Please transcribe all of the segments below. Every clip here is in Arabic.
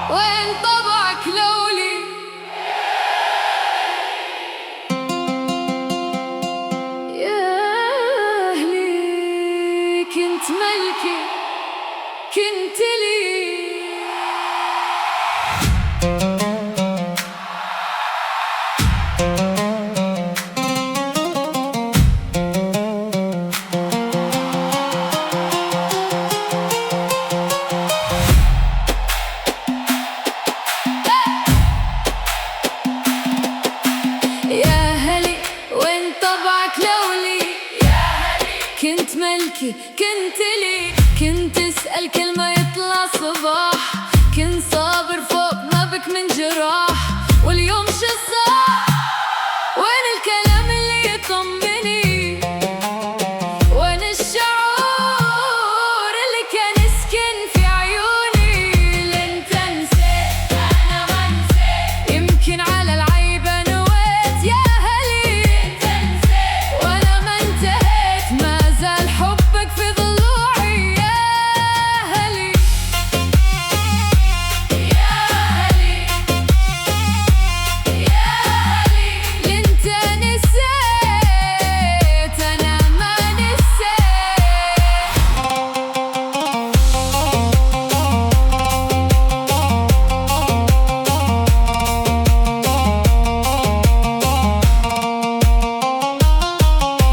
وين طبعك لولي؟ يا أهلي كنت ملكي، كنت لي. كنت ملكي، كنت لي، كنت اسأل كل ما يطلع صباح، كنت صابر فوق ما بك من جراح. واليوم شو صار؟ وين الكلام اللي يطمني؟ وين الشعور اللي كان يسكن في عيوني؟ اللي انت نسيت انا ما نسيت، يمكن على العيب نويت. يا هلي انت نسيت وانا ما انتهيت، ما زال حبك في ضلوعي. يا هلي يا هلي يا هلي، اللي انت نسيت انا ما نسيت.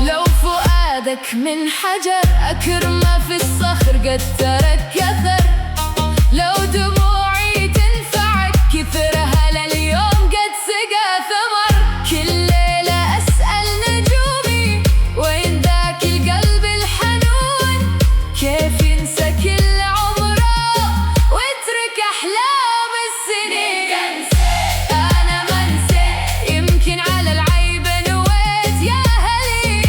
لو فؤادك من حجر، أكر ما في الصخر قد ترك كثر. لو دموعي تنفعك كثرها لليوم قد سقى ثمر. كل ليلة أسأل نجومي وين ذاك القلب الحنون؟ كيف ينسى كل عمره ويترك أحلام السنين؟ أنا ما نسيت، يمكن على العيب نويت. يا هلي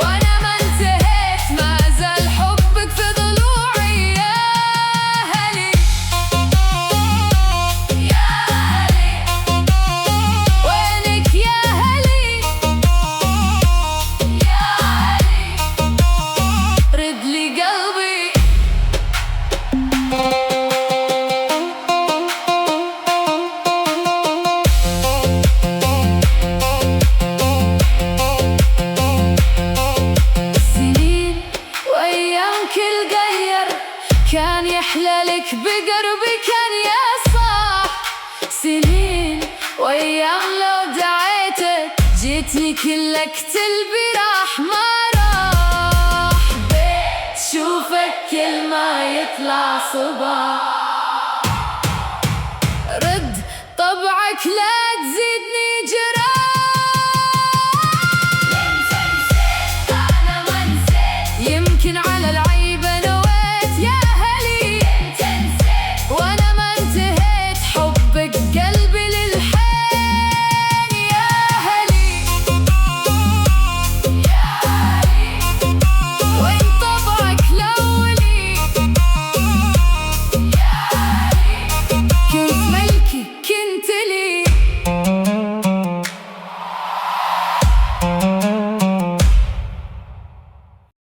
وانا ما انتهيت، ما زال حبك في ضلوعي. يا هلي يا هلي، وينك يا هلي؟ يا هلي رد لي قلبي. سنين وأيام كل غير، كان يحلالك بقربي كان يا صاح. سنين وأيام لو دعيتك جيتني كلك تلبي راح ما راح. بتشوفك كل ما يطلع صباح، رد طبعك لا تزيد.